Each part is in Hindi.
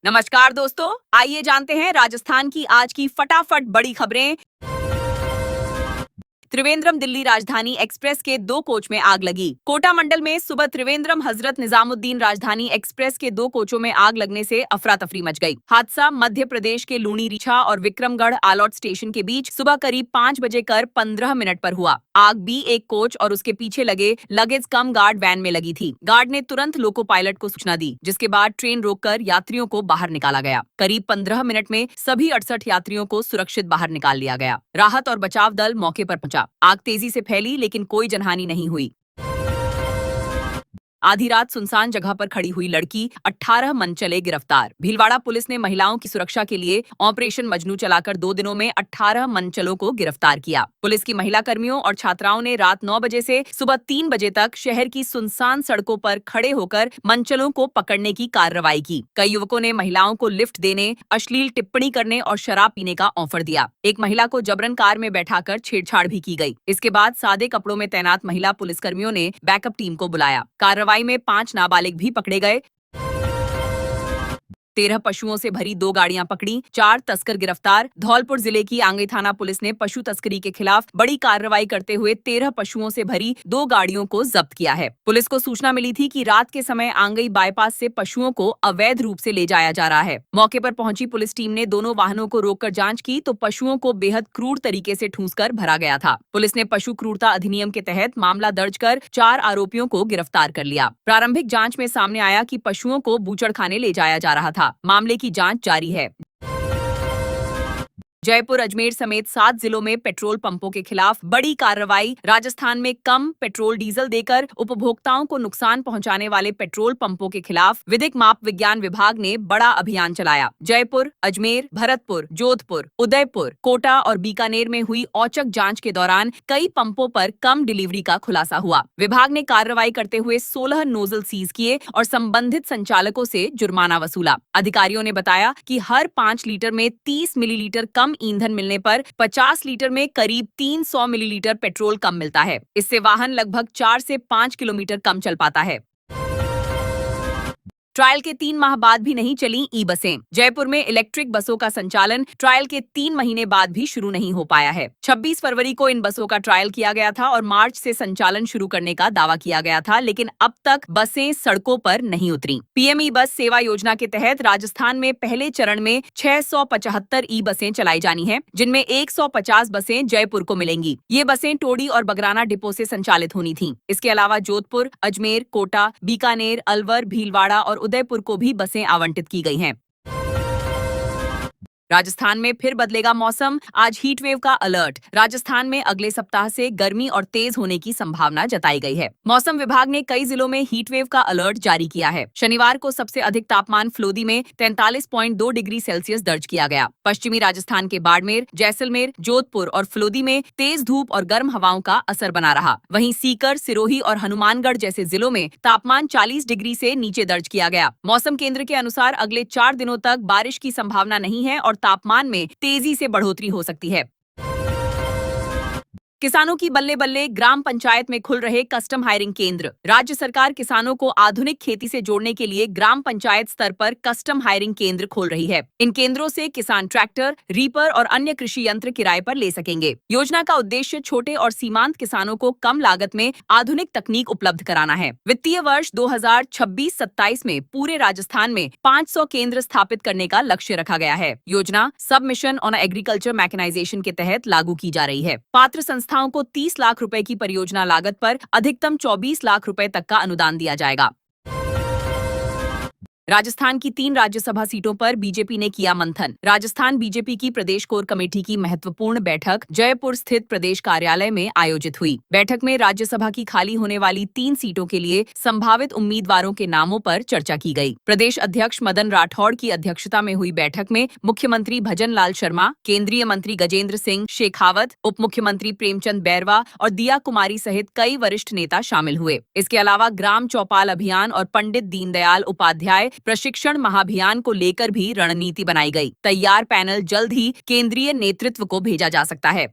नमस्कार दोस्तों, आइए जानते हैं राजस्थान की आज की फटाफट बड़ी खबरें। त्रिवेंद्रम दिल्ली राजधानी एक्सप्रेस के 2 कोच में आग लगी। कोटा मंडल में सुबह त्रिवेंद्रम हजरत निजामुद्दीन राजधानी एक्सप्रेस के 2 कोचों में आग लगने से अफरा तफरी मच गई। हादसा मध्य प्रदेश के लूणी रीछा और विक्रमगढ़ आलौट स्टेशन के बीच सुबह करीब 5 बजे कर 15 मिनट पर हुआ। आग B1 कोच और उसके पीछे लगे लगेज कम गार्ड वैन में लगी थी। गार्ड ने तुरंत लोको पायलट को सूचना दी, जिसके बाद ट्रेन रोककर यात्रियों को बाहर निकाला गया। करीब 15 मिनट में सभी 68 यात्रियों को सुरक्षित बाहर निकाल लिया गया। राहत और बचाव दल मौके पर पहुंचा। आग तेजी से फैली लेकिन कोई जनहानि नहीं हुई। आधी रात सुनसान जगह पर खड़ी हुई लड़की 18 मनचले गिरफ्तार। भीलवाड़ा पुलिस ने महिलाओं की सुरक्षा के लिए ऑपरेशन मजनू चलाकर 2 दिनों में 18 मनचलों को गिरफ्तार किया। पुलिस की महिला कर्मियों और छात्राओं ने रात 9 बजे से सुबह 3 बजे तक शहर की सुनसान सड़कों पर खड़े होकर मनचलों को पकड़ने की कार्रवाई की। कई युवकों ने महिलाओं को लिफ्ट देने, अश्लील टिप्पणी करने और शराब पीने का ऑफर दिया। एक महिला को जबरन कार में बैठाकर छेड़छाड़ भी की गई। इसके बाद सादे कपड़ों में तैनात महिला पुलिसकर्मियों ने बैकअप टीम को बुलाया। कार्रवाई में 5 नाबालिग भी पकड़े गए। 13 पशुओं से भरी 2 गाड़ियां पकड़ी, 4 तस्कर गिरफ्तार। धौलपुर जिले की आंगई थाना पुलिस ने पशु तस्करी के खिलाफ बड़ी कार्रवाई करते हुए 13 पशुओं से भरी 2 गाड़ियों को जब्त किया है। पुलिस को सूचना मिली थी कि रात के समय आंगई बाईपास से पशुओं को अवैध रूप से ले जाया जा रहा है। मौके पर पहुंची पुलिस टीम ने दोनों वाहनों को रोककर जांच की तो पशुओं को बेहद क्रूर तरीके से ठूंसकर भरा गया था। पुलिस ने पशु क्रूरता अधिनियम के तहत मामला दर्ज कर 4 आरोपियों को गिरफ्तार कर लिया। प्रारंभिक जांच में सामने आया कि पशुओं को बूचड़खाने ले जाया जा रहा था। मामले की जांच जारी है। जयपुर, अजमेर समेत 7 जिलों में पेट्रोल पंपों के खिलाफ बड़ी कार्रवाई। राजस्थान में कम पेट्रोल डीजल देकर उपभोक्ताओं को नुकसान पहुंचाने वाले पेट्रोल पंपों के खिलाफ विधिक माप विज्ञान विभाग ने बड़ा अभियान चलाया। जयपुर, अजमेर, भरतपुर, जोधपुर, उदयपुर, कोटा और बीकानेर में हुई औचक जांच के दौरान कई पंपों पर कम डिलीवरी का खुलासा हुआ। विभाग ने कार्रवाई करते हुए 16 नोजल सीज किए और संबंधित संचालकों से जुर्माना वसूला। अधिकारियों ने बताया कि हर 5 लीटर में 30 मिलीलीटर कम ईंधन मिलने पर 50 लीटर में करीब 300 मिलीलीटर पेट्रोल कम मिलता है। इससे वाहन लगभग 4 से 5 किलोमीटर कम चल पाता है। ट्रायल के 3 माह बाद भी नहीं चली ई-बसें। जयपुर में इलेक्ट्रिक बसों का संचालन ट्रायल के 3 महीने बाद भी शुरू नहीं हो पाया है। 26 फरवरी को इन बसों का ट्रायल किया गया था और मार्च से संचालन शुरू करने का दावा किया गया था, लेकिन अब तक बसें सड़कों पर नहीं उतरी। पीएम ई-बस सेवा योजना के तहत राजस्थान में पहले चरण में 675 ई-बसें चलाई जानी हैं, जिनमें 150 बसें जयपुर को मिलेंगी। ये बसें टोडी और बगराना डिपो से संचालित होनी थीं। इसके अलावा जोधपुर, अजमेर, कोटा, बीकानेर, अलवर, भीलवाड़ा और उदयपुर को भी बसें आवंटित की गई हैं। राजस्थान में फिर बदलेगा मौसम, आज हीट वेव का अलर्ट। राजस्थान में अगले सप्ताह से गर्मी और तेज होने की संभावना जताई गई है। मौसम विभाग ने कई जिलों में हीट वेव का अलर्ट जारी किया है। शनिवार को सबसे अधिक तापमान फ्लोदी में 43.2 डिग्री सेल्सियस दर्ज किया गया। पश्चिमी राजस्थान के बाड़मेर, जैसलमेर, जोधपुर और फ्लोदी में तेज धूप और गर्म हवाओं का असर बना रहा। वहीं सीकर, सिरोही और हनुमानगढ़ जैसे जिलों में तापमान 40 डिग्री से नीचे दर्ज किया गया। मौसम केंद्र के अनुसार अगले 4 दिनों तक बारिश की संभावना नहीं है और तापमान में तेजी से बढ़ोतरी हो सकती है। किसानों की बल्ले बल्ले, ग्राम पंचायत में खुल रहे कस्टम हायरिंग केंद्र। राज्य सरकार किसानों को आधुनिक खेती से जोड़ने के लिए ग्राम पंचायत स्तर पर कस्टम हायरिंग केंद्र खोल रही है। इन केंद्रों से किसान ट्रैक्टर, रीपर और अन्य कृषि यंत्र किराए पर ले सकेंगे। योजना का उद्देश्य छोटे और सीमांत किसानों को कम लागत में आधुनिक तकनीक उपलब्ध कराना है। वित्तीय वर्ष 2026-27 में पूरे राजस्थान में 500 केंद्र स्थापित करने का लक्ष्य रखा गया है। योजना सब मिशन ऑन एग्रीकल्चर मैकेनाइजेशन के तहत लागू की जा रही है। पात्र संस्थाओं को 30 लाख रुपए की परियोजना लागत पर अधिकतम 24 लाख रुपए तक का अनुदान दिया जाएगा। राजस्थान की 3 राज्यसभा सीटों पर बीजेपी ने किया मंथन। राजस्थान बीजेपी की प्रदेश कोर कमेटी की महत्वपूर्ण बैठक जयपुर स्थित प्रदेश कार्यालय में आयोजित हुई। बैठक में राज्यसभा की खाली होने वाली 3 सीटों के लिए संभावित उम्मीदवारों के नामों पर चर्चा की गई। प्रदेश अध्यक्ष मदन राठौड़ की अध्यक्षता में हुई बैठक में मुख्यमंत्री भजन लाल शर्मा, केंद्रीय मंत्री गजेंद्र सिंह शेखावत, उप मुख्यमंत्री प्रेमचंद बैरवा और दिया कुमारी सहित कई वरिष्ठ नेता शामिल हुए। इसके अलावा ग्राम चौपाल अभियान और पंडित दीनदयाल उपाध्याय प्रशिक्षण महाभियान को लेकर भी रणनीति बनाई गई। तैयार पैनल जल्द ही केंद्रीय नेतृत्व को भेजा जा सकता है।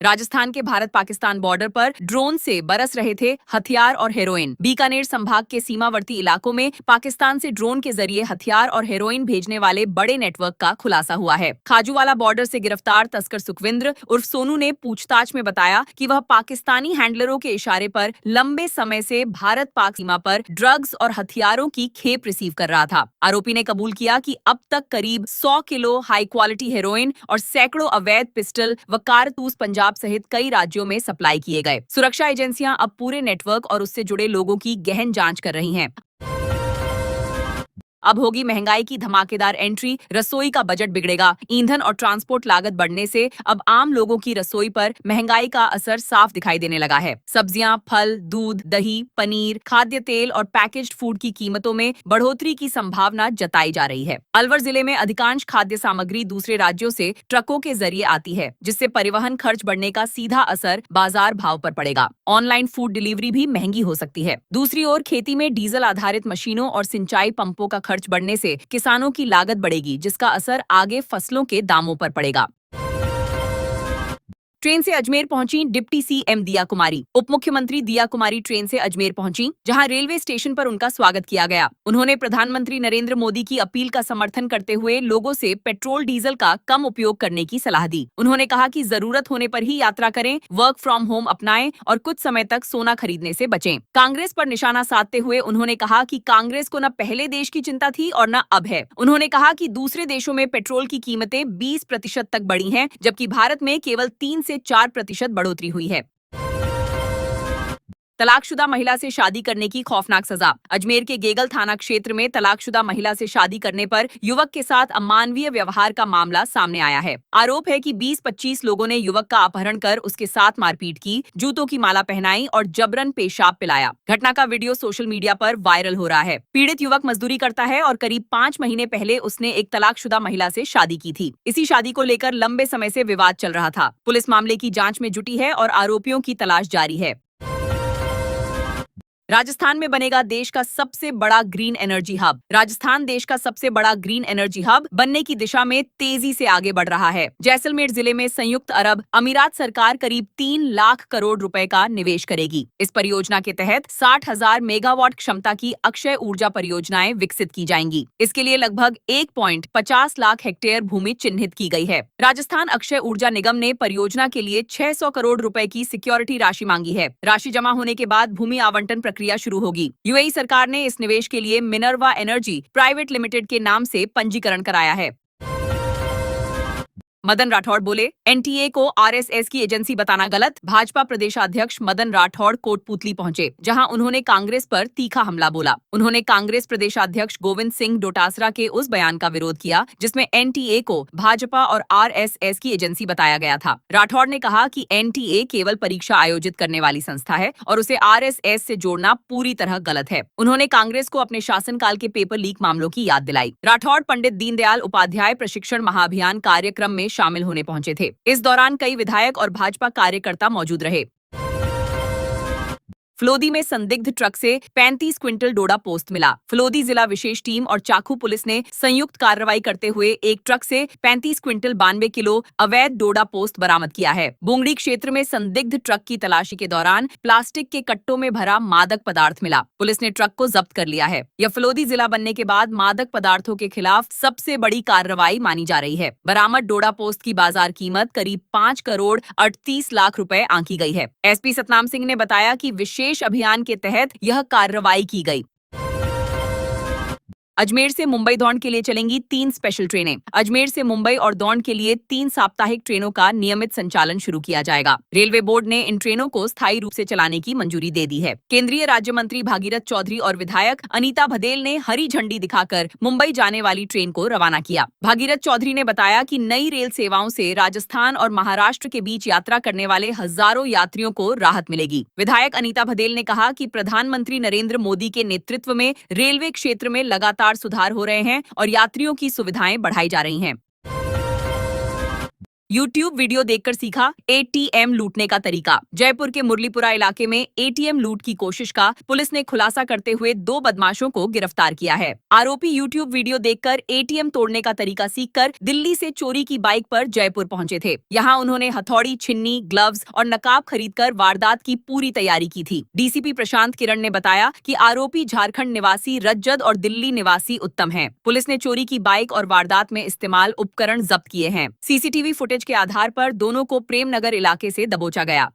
राजस्थान के भारत पाकिस्तान बॉर्डर पर ड्रोन से बरस रहे थे हथियार और हेरोइन। बीकानेर संभाग के सीमावर्ती इलाकों में पाकिस्तान से ड्रोन के जरिए हथियार और हेरोइन भेजने वाले बड़े नेटवर्क का खुलासा हुआ है। खाजूवाला बॉर्डर से गिरफ्तार तस्कर सुखविंद्र उर्फ सोनू ने पूछताछ में बताया कि वह पाकिस्तानी हैंडलरों के इशारे पर लंबे समय से भारत पाक सीमा पर ड्रग्स और हथियारों की खेप रिसीव कर रहा था। आरोपी ने कबूल किया कि अब तक करीब 100 किलो हाई क्वालिटी हेरोइन और सैकड़ों अवैध पिस्टल व कारतूस पंजाब सहित कई राज्यों में सप्लाई किए गए। सुरक्षा एजेंसियां अब पूरे नेटवर्क और उससे जुड़े लोगों की गहन जांच कर रही हैं। अब होगी महंगाई की धमाकेदार एंट्री, रसोई का बजट बिगड़ेगा। ईंधन और ट्रांसपोर्ट लागत बढ़ने से अब आम लोगों की रसोई पर महंगाई का असर साफ दिखाई देने लगा है। सब्जियां, फल, दूध, दही, पनीर, खाद्य तेल और पैकेज्ड फूड की कीमतों में बढ़ोतरी की संभावना जताई जा रही है। अलवर जिले में अधिकांश खाद्य सामग्री दूसरे राज्यों से ट्रकों के जरिए आती है, जिससे परिवहन खर्च बढ़ने का सीधा असर बाजार भाव पर पड़ेगा। ऑनलाइन फूड डिलीवरी भी महंगी हो सकती है। दूसरी ओर खेती में डीजल आधारित मशीनों और सिंचाई पंपों का खर्च बढ़ने से किसानों की लागत बढ़ेगी, जिसका असर आगे फसलों के दामों पर पड़ेगा। ट्रेन से अजमेर पहुंची डिप्टी सीएम दिया कुमारी। उप मुख्यमंत्री दिया कुमारी ट्रेन से अजमेर पहुंची, जहां रेलवे स्टेशन पर उनका स्वागत किया गया। उन्होंने प्रधानमंत्री नरेंद्र मोदी की अपील का समर्थन करते हुए लोगों से पेट्रोल डीजल का कम उपयोग करने की सलाह दी। उन्होंने कहा कि जरूरत होने पर ही यात्रा करें, वर्क फ्रॉम होम अपनाएं और कुछ समय तक सोना खरीदने से बचें। कांग्रेस पर निशाना साधते हुए उन्होंने कहा कि कांग्रेस को न पहले देश की चिंता थी और न अब है। उन्होंने कहा कि दूसरे देशों में पेट्रोल की कीमतें 20% तक बढ़ी हैं, जबकि भारत में केवल 3 से 4% बढ़ोतरी हुई है। तलाकशुदा महिला से शादी करने की खौफनाक सजा। अजमेर के गेगल थाना क्षेत्र में तलाकशुदा महिला से शादी करने पर युवक के साथ अमानवीय व्यवहार का मामला सामने आया है। आरोप है कि 20-25 लोगों ने युवक का अपहरण कर उसके साथ मारपीट की, जूतों की माला पहनाई और जबरन पेशाब पिलाया। घटना का वीडियो सोशल मीडिया पर वायरल हो रहा है। पीड़ित युवक मजदूरी करता है और करीब 5 महीने पहले उसने एक तलाकशुदा महिला से शादी की थी। इसी शादी को लेकर लंबे समय से विवाद चल रहा था। पुलिस मामले की जांच में जुटी है और आरोपियों की तलाश जारी है। राजस्थान में बनेगा देश का सबसे बड़ा ग्रीन एनर्जी हब। राजस्थान देश का सबसे बड़ा ग्रीन एनर्जी हब बनने की दिशा में तेजी से आगे बढ़ रहा है। जैसलमेर जिले में संयुक्त अरब अमीरात सरकार करीब 3 लाख करोड़ रुपए का निवेश करेगी। इस परियोजना के तहत 60,000 मेगावाट क्षमता की अक्षय ऊर्जा परियोजनाएं विकसित की जाएंगी। इसके लिए लगभग 1.50 लाख हेक्टेयर भूमि चिन्हित की गई है। राजस्थान अक्षय ऊर्जा निगम ने परियोजना के लिए 600 करोड़ रुपए की सिक्योरिटी राशि मांगी है। राशि जमा होने के बाद भूमि आवंटन प्रक्रिया शुरू होगी। यूएई सरकार ने इस निवेश के लिए मिनर्वा एनर्जी प्राइवेट लिमिटेड के नाम से पंजीकरण कराया है। मदन राठौड़ बोले, एनटीए को आरएसएस की एजेंसी बताना गलत। भाजपा प्रदेशाध्यक्ष मदन राठौड़ कोटपुतली पहुंचे, जहां उन्होंने कांग्रेस पर तीखा हमला बोला। उन्होंने कांग्रेस प्रदेशाध्यक्ष गोविंद सिंह डोटासरा के उस बयान का विरोध किया जिसमें एनटीए को भाजपा और आरएसएस की एजेंसी बताया गया था। राठौड़ ने कहा कि एनटीए केवल परीक्षा आयोजित करने वाली संस्था है और उसे आरएसएस से जोड़ना पूरी तरह गलत है। उन्होंने कांग्रेस को अपने शासनकाल के पेपर लीक मामलों की याद दिलाई। राठौड़ पंडित दीनदयाल उपाध्याय प्रशिक्षण महाअभियान कार्यक्रम में शामिल होने पहुंचे थे। इस दौरान कई विधायक और भाजपा कार्यकर्ता मौजूद रहे। फलोदी में संदिग्ध ट्रक से 35 क्विंटल डोडा पोस्त मिला। फलोदी जिला विशेष टीम और चाकू पुलिस ने संयुक्त कार्रवाई करते हुए एक ट्रक से 35 क्विंटल 92 किलो अवैध डोडा पोस्त बरामद किया है। बुंगड़ी क्षेत्र में संदिग्ध ट्रक की तलाशी के दौरान प्लास्टिक के कट्टों में भरा मादक पदार्थ मिला। पुलिस ने ट्रक को जब्त कर लिया है। यह फलोदी जिला बनने के बाद मादक पदार्थों के खिलाफ सबसे बड़ी कार्रवाई मानी जा रही है। बरामद डोडा पोस्त की बाजार कीमत करीब 5 करोड़ 38 लाख रुपए आंकी गई है। एसपी सतनाम सिंह ने बताया कि विशेष अभियान के तहत यह कार्रवाई की गई। अजमेर से मुंबई दौंड के लिए चलेंगी 3 स्पेशल ट्रेनें। अजमेर से मुंबई और दौंड के लिए 3 साप्ताहिक ट्रेनों का नियमित संचालन शुरू किया जाएगा। रेलवे बोर्ड ने इन ट्रेनों को स्थायी रूप से चलाने की मंजूरी दे दी है। केंद्रीय राज्य मंत्री भागीरथ चौधरी और विधायक अनीता भदेल ने हरी झंडी दिखाकर मुंबई जाने वाली ट्रेन को रवाना किया। भागीरथ चौधरी ने बताया कि नई रेल सेवाओं से राजस्थान और महाराष्ट्र के बीच यात्रा करने वाले हजारों यात्रियों को राहत मिलेगी। विधायक अनीता भदेल ने कहा कि प्रधानमंत्री नरेंद्र मोदी के नेतृत्व में रेलवे क्षेत्र में लगातार सुधार हो रहे हैं और यात्रियों की सुविधाएं बढ़ाई जा रही हैं। YouTube वीडियो देखकर सीखा एटीएम लूटने का तरीका। जयपुर के मुरलीपुरा इलाके में एटीएम लूट की कोशिश का पुलिस ने खुलासा करते हुए 2 बदमाशों को गिरफ्तार किया है। आरोपी YouTube वीडियो देखकर एटीएम तोड़ने का तरीका सीखकर दिल्ली से चोरी की बाइक पर जयपुर पहुंचे थे। यहां उन्होंने हथौड़ी, छिन्नी, ग्लव्स और नकाब खरीदकर वारदात की पूरी तैयारी की थी। डीसीपी प्रशांत किरण ने बताया कि आरोपी झारखंड निवासी रज्जद और दिल्ली निवासी उत्तम है। पुलिस ने चोरी की बाइक और वारदात में इस्तेमाल उपकरण जब्त किए हैं। सीसीटीवी फुटेज के आधार पर दोनों को प्रेमनगर इलाके से दबोचा गया।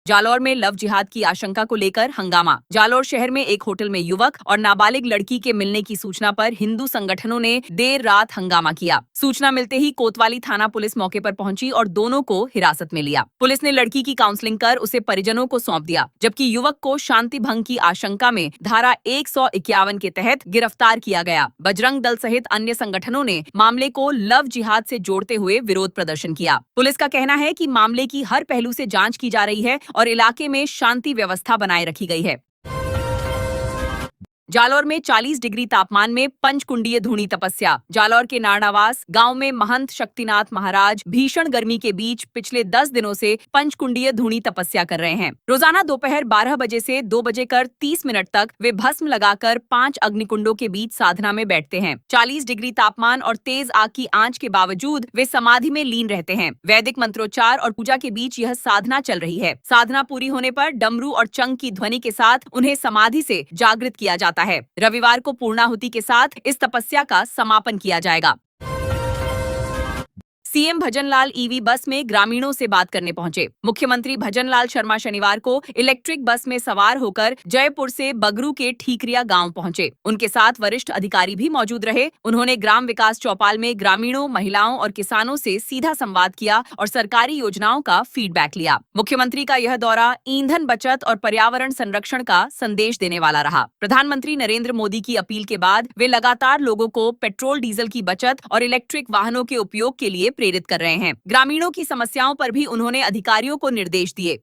जालौर में लव जिहाद की आशंका को लेकर हंगामा। जालौर शहर में एक होटल में युवक और नाबालिग लड़की के मिलने की सूचना पर हिंदू संगठनों ने देर रात हंगामा किया। सूचना मिलते ही कोतवाली थाना पुलिस मौके पर पहुंची और दोनों को हिरासत में लिया। पुलिस ने लड़की की काउंसलिंग कर उसे परिजनों को सौंप दिया, जबकि युवक को शांति भंग की आशंका में धारा 151 के तहत गिरफ्तार किया गया। बजरंग दल सहित अन्य संगठनों ने मामले को लव जिहाद से जोड़ते हुए विरोध प्रदर्शन किया। पुलिस का कहना है कि मामले की हर पहलू से जांच की जा रही है और इलाके में शांति व्यवस्था बनाए रखी गई है। जालौर में 40 डिग्री तापमान में पंचकुंडीय धूनी तपस्या। जालौर के नारनावास गांव में महंत शक्तिनाथ महाराज भीषण गर्मी के बीच पिछले 10 दिनों से पंचकुंडीय धूनी तपस्या कर रहे हैं। रोजाना दोपहर 12 बजे से 2 बजे कर 30 मिनट तक वे भस्म लगाकर 5 अग्निकुंडों के बीच साधना में बैठते हैं। 40 डिग्री तापमान और तेज आग की आंच के बावजूद वे समाधि में लीन रहते हैं। वैदिक मंत्रोच्चार और पूजा के बीच यह साधना चल रही है। साधना पूरी होने पर डमरू और चंग की ध्वनि के साथ उन्हें समाधि से जागृत किया जाता है। रविवार को पूर्णाहुति के साथ इस तपस्या का समापन किया जाएगा। सीएम भजनलाल ईवी बस में ग्रामीणों से बात करने पहुंचे। मुख्यमंत्री भजनलाल शर्मा शनिवार को इलेक्ट्रिक बस में सवार होकर जयपुर से बगरू के ठीकरिया गांव पहुंचे। उनके साथ वरिष्ठ अधिकारी भी मौजूद रहे। उन्होंने ग्राम विकास चौपाल में ग्रामीणों, महिलाओं और किसानों से सीधा संवाद किया और सरकारी योजनाओं का फीडबैक लिया। मुख्यमंत्री का यह दौरा ईंधन बचत और पर्यावरण संरक्षण का संदेश देने वाला रहा। प्रधानमंत्री नरेंद्र मोदी की अपील के बाद वे लगातार लोगों को पेट्रोल डीजल की बचत और इलेक्ट्रिक वाहनों के उपयोग के लिए प्रेरित कर रहे हैं। ग्रामीणों की समस्याओं पर भी उन्होंने अधिकारियों को निर्देश दिए।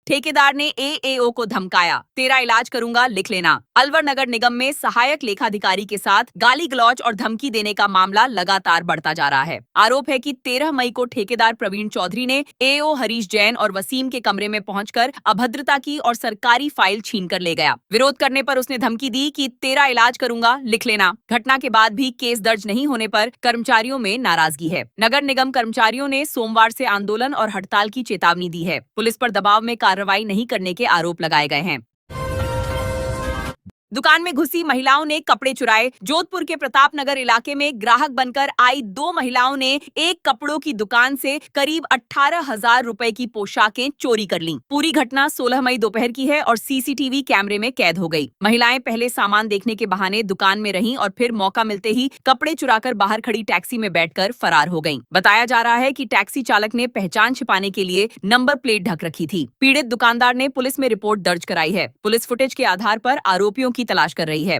ठेकेदार ने एएओ को धमकाया, तेरा इलाज करूंगा, लिख लेना। अलवर नगर निगम में सहायक लेखाधिकारी के साथ गाली गलौज और धमकी देने का मामला लगातार बढ़ता जा रहा है। आरोप है कि 13 मई को ठेकेदार प्रवीण चौधरी ने एओ हरीश जैन और वसीम के कमरे में पहुंचकर अभद्रता की और सरकारी फाइल छीन कर ले गया। विरोध करने पर उसने धमकी दी कि तेरा इलाज करूंगा, लिख लेना। घटना के बाद भी केस दर्ज नहीं होने पर कर्मचारियों में नाराजगी है। नगर निगम कर्मचारियों ने सोमवार से आंदोलन और हड़ताल की चेतावनी दी है। पुलिस पर दबाव में कार्रवाई नहीं करने के आरोप लगाए गए हैं। दुकान में घुसी महिलाओं ने कपड़े चुराए। जोधपुर के प्रताप नगर इलाके में ग्राहक बनकर आई 2 महिलाओं ने एक कपड़ों की दुकान से करीब 18,000 रुपए की पोशाकें चोरी कर लीं। पूरी घटना 16 मई दोपहर की है और सीसीटीवी कैमरे में कैद हो गई। महिलाएं पहले सामान देखने के बहाने दुकान में रहीं और फिर मौका मिलते ही कपड़े चुराकर बाहर खड़ी टैक्सी में बैठकर फरार हो गईं। बताया जा रहा है कि टैक्सी चालक ने पहचान छिपाने के लिए नंबर प्लेट ढक रखी थी। पीड़ित दुकानदार ने पुलिस में रिपोर्ट दर्ज कराई है। पुलिस फुटेज के आधार पर आरोपियों की तलाश कर रही है।